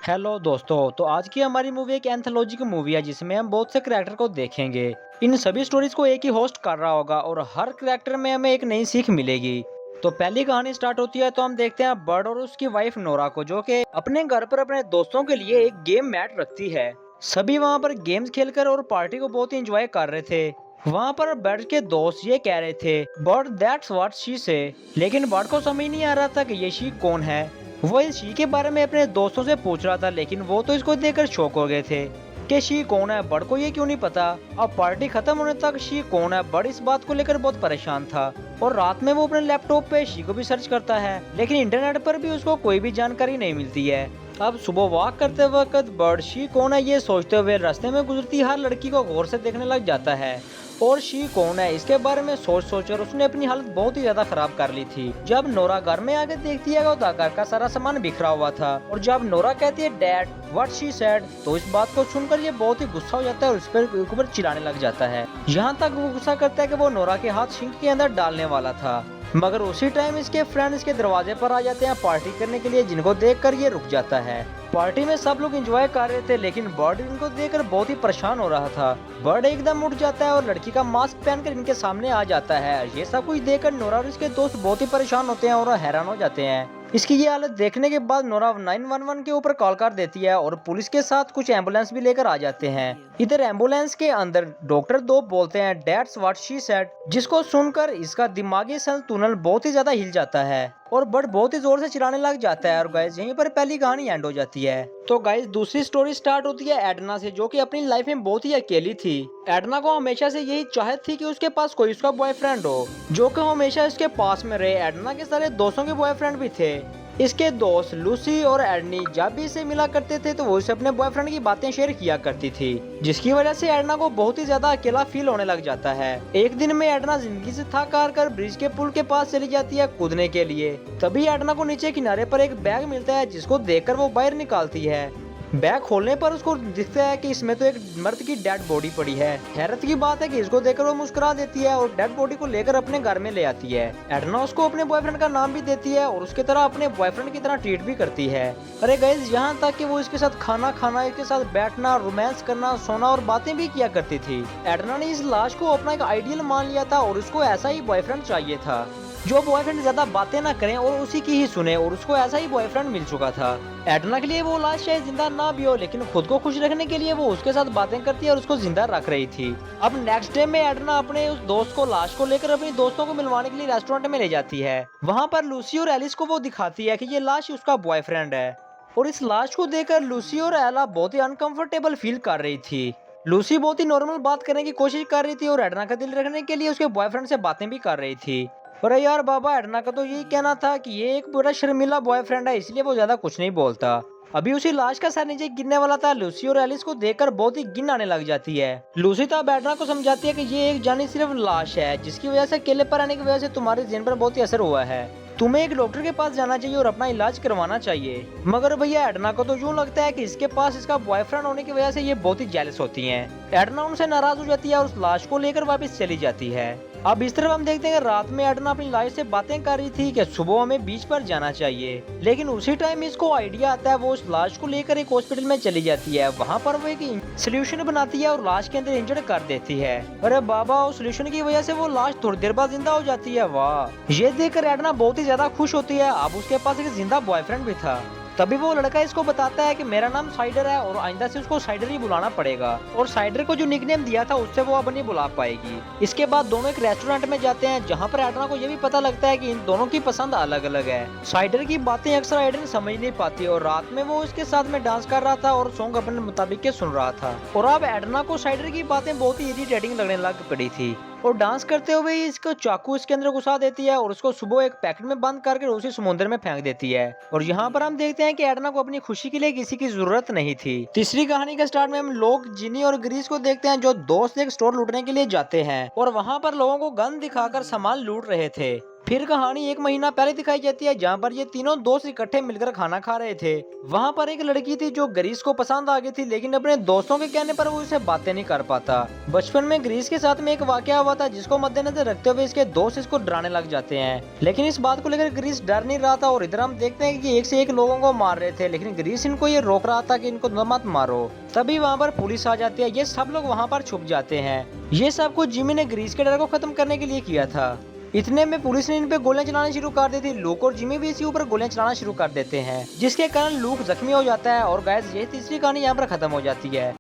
Hello दोस्तों, तो आज की हमारी मूवी एक एंथोलॉजी की मूवी है जिसमें हम बहुत से करैक्टर को देखेंगे। इन सभी स्टोरीज को एक ही होस्ट कर रहा होगा और हर करैक्टर में हमें एक नई सीख मिलेगी। तो पहली कहानी स्टार्ट होती है तो हम देखते हैं बर्ड और उसकी वाइफ नोरा को, जो कि अपने घर पर अपने दोस्तों के लिए एक गेम मैट रखती है। सभी वहां पर गेम्स खेलकर और पार्टी को बहुत एंजॉय कर रहे थे। वहां पर बर्ड के दोस्त ये कह रहे थे बर्ड दैट्स व्हाट शी से, लेकिन बर्ड को समझ नहीं आ रहा था कि ये शी कौन है। वो इस शी के बारे में अपने दोस्तों से पूछ रहा था, लेकिन वो तो इसको देखकर शॉक हो गए थे कि शी कौन है। बड़ को ये क्यों नहीं पता। अब पार्टी खत्म होने तक शी कौन है, बड़ इस बात को लेकर बहुत परेशान था और रात में वो अपने लैपटॉप पे शी को भी सर्च करता है, लेकिन इंटरनेट पर भी उसको कोई भी जानकारी नहीं मिलती है। अब सुबह वॉक करते वक्त बर्ड शी कौन है ये सोचते हुए रास्ते में गुजरती हर लड़की को गौर से देखने लग जाता है और शी कौन है इसके बारे में सोच सोचकर उसने अपनी हालत बहुत ही ज्यादा खराब कर ली थी। जब नोरा घर में आके देखती है तो घर का सारा सामान बिखरा हुआ था और जब नोरा कहती है डैड व्हाट शी सेड, तो इस बात को सुनकर ये बहुत ही गुस्सा हो जाता है और उस पर ऊपर चिल्लाने लग जाता है। यहाँ तक वो गुस्सा करता है कि वो नोरा के हाथ सिंक के अंदर डालने वाला था, मगर उसी टाइम इसके फ्रेंड इसके दरवाजे पर आ जाते हैं पार्टी करने के लिए, जिनको देखकर ये रुक जाता है। पार्टी में सब लोग एंजॉय कर रहे थे, लेकिन बर्ड इनको देखकर बहुत ही परेशान हो रहा था। बर्ड एकदम उठ जाता है और लड़की का मास्क पहनकर इनके सामने आ जाता है। ये सब कुछ देखकर नोरा और इसके दोस्त बहुत ही परेशान होते हैं और हैरान हो जाते हैं। इसकी ये हालत देखने के बाद नोरा 911 के ऊपर कॉल कर देती है और पुलिस के साथ कुछ एम्बुलेंस भी लेकर आ जाते हैं। इधर एम्बुलेंस के अंदर डॉक्टर दो बोलते हैं दैट्स व्हाट शी सेड, जिसको सुनकर इसका दिमागी संतुलन बहुत ही ज्यादा हिल जाता है और बर्ड बहुत ही जोर से चिल्लाने लग जाता है। और गाइस यहीं पर पहली कहानी एंड हो जाती है। तो गाइस दूसरी स्टोरी स्टार्ट होती है एडना से, जो कि अपनी लाइफ में बहुत ही अकेली थी। एडना को हमेशा से यही चाहत थी कि उसके पास कोई उसका बॉयफ्रेंड हो जो कि हमेशा इसके पास में रहे। एडना के सारे दोस्तों के बॉयफ्रेंड भी थे। इसके दोस्त लूसी और एडनी जब भी इसे मिला करते थे तो वो इसे अपने बॉयफ्रेंड की बातें शेयर किया करती थी, जिसकी वजह से एडना को बहुत ही ज्यादा अकेला फील होने लग जाता है। एक दिन में एडना जिंदगी से थक हार कर ब्रिज के पुल के पास चली जाती है कूदने के लिए। तभी एडना को नीचे किनारे पर एक बैग मिलता है, जिसको देखकर वो बाहर निकालती है। बैग खोलने पर उसको दिखता है कि इसमें तो एक मर्द की डेड बॉडी पड़ी है। हैरत की बात है कि इसको देखकर वो मुस्कुरा देती है और डेड बॉडी को लेकर अपने घर में ले आती है। एडना उसको अपने बॉयफ्रेंड का नाम भी देती है और उसकी तरह अपने बॉयफ्रेंड की तरह ट्रीट भी करती है। अरे गाइस यहाँ तक कि वो इसके साथ खाना खाना, इसके साथ बैठना, रोमांस करना, सोना और बातें भी किया करती थी। एडना ने इस लाश को अपना एक आइडियल मान लिया था और उसको ऐसा ही बॉयफ्रेंड चाहिए था, जो बॉयफ्रेंड ज्यादा बातें ना करें और उसी की ही सुने, और उसको ऐसा ही बॉयफ्रेंड मिल चुका था। एडना के लिए वो लाश शायद जिंदा ना भी हो, लेकिन खुद को खुश रखने के लिए वो उसके साथ बातें करती है और उसको जिंदा रख रही थी। अब नेक्स्ट डे में एडना अपने उस दोस्त को लाश को लेकर अपनी दोस्तों को मिलवाने के लिए रेस्टोरेंट में ले जाती है। वहाँ पर लूसी और एलिस को वो दिखाती है कि ये लाश उसका बॉयफ्रेंड है, और इस लाश को देखकर लूसी और एला बहुत ही अनकंफर्टेबल फील कर रही थी। लूसी बहुत ही नॉर्मल बात करने की कोशिश कर रही थी और एडना का दिल रखने के लिए उसके बॉयफ्रेंड से बातें भी कर रही थी। अरे यार बाबा, एडना का तो यही कहना था कि ये एक बड़ा शर्मिला बॉयफ्रेंड है, इसलिए वो ज्यादा कुछ नहीं बोलता। अभी उसी लाश का सर नीचे गिरने वाला था। लूसी और एलिस को देखकर बहुत ही घिन आने लग जाती है। लूसी तब एडना को समझाती है कि ये एक जानी सिर्फ लाश है, जिसकी वजह से अकेले पर रहने की वजह से तुम्हारे जिन पर बहुत ही असर हुआ है। तुम्हें एक डॉक्टर के पास जाना चाहिए और अपना इलाज करवाना चाहिए। मगर भैया एडना को तो यूं लगता है कि इसके पास इसका बॉयफ्रेंड होने की वजह से ये बहुत ही जेलस होती हैं। एडना उनसे नाराज हो जाती है और उस लाश को लेकर वापस चली जाती है। अब इस तरफ हम देखते हैं कि रात में एडना अपनी लाइफ से बातें कर रही थी कि सुबह हमें बीच पर जाना चाहिए, लेकिन उसी टाइम इसको आइडिया आता है। वो उस लाश को लेकर एक हॉस्पिटल में चली जाती है। वहाँ पर वो एक सोल्यूशन बनाती है और लाश के अंदर इंजर्ड कर देती है। अरे बाबा, उस सोल्यूशन की वजह से वो लाश थोड़ी देर बाद जिंदा हो जाती है। वाह, ये देखकर एडना बहुत ही ज्यादा खुश होती है। अब उसके पास एक जिंदा बॉयफ्रेंड भी था। तभी वो लड़का इसको बताता है कि मेरा नाम साइडर है और आइंदा से उसको साइडर ही बुलाना पड़ेगा, और साइडर को जो निकनेम दिया था उससे वो अब नहीं बुला पाएगी। इसके बाद दोनों एक रेस्टोरेंट में जाते हैं, जहाँ पर एडना को ये भी पता लगता है कि इन दोनों की पसंद अलग अलग है। साइडर की बातें अक्सर एडन समझ नहीं पाती और रात में वो उसके साथ में डांस कर रहा था और सॉन्ग अपने मुताबिक के सुन रहा था। और अब एडना को साइडर की बातें बहुत ही इरिटेटिंग लगने लग पड़ी थी और डांस करते हुए ही इसको चाकू इसके अंदर घुसा देती है और उसको सुबह एक पैकेट में बंद करके उसी समुद्र में फेंक देती है। और यहाँ पर हम देखते हैं कि एडना को अपनी खुशी के लिए किसी की जरूरत नहीं थी। तीसरी कहानी के स्टार्ट में हम लोग जिनी और ग्रीस को देखते हैं, जो दोस्त एक स्टोर लूटने के लिए जाते हैं और वहाँ पर लोगों को गन दिखाकर सामान लूट रहे थे। फिर कहानी 1 महीना पहले दिखाई जाती है, जहाँ पर ये तीनों दोस्त इकट्ठे मिलकर खाना खा रहे थे। वहाँ पर एक लड़की थी जो ग्रीस को पसंद आ गई थी, लेकिन अपने दोस्तों के कहने पर वो इसे बातें नहीं कर पाता। बचपन में ग्रीस के साथ में एक वाकया हुआ था, जिसको मद्देनजर रखते हुए इसके दोस्त इसको डराने लग जाते हैं। लेकिन इस बात को लेकर ग्रीस डर नहीं रहा था, और इधर हम देखते हैं कि एक से एक लोगों को मार रहे थे, लेकिन ग्रीस इनको ये रोक रहा था कि इनको मत मारो। तभी वहाँ पर पुलिस आ जाती है, ये सब लोग वहाँ पर छुप जाते हैं। ये सब कुछ जिमी ने ग्रीस के डर को खत्म करने के लिए किया था। इतने में पुलिस ने इन पे गोलियां चलाना शुरू कर दी थी। लूक और जिमी भी इसी ऊपर गोलियां चलाना शुरू कर देते हैं, जिसके कारण लूक जख्मी हो जाता है। और गाइस, ये तीसरी कहानी यहाँ पर खत्म हो जाती है।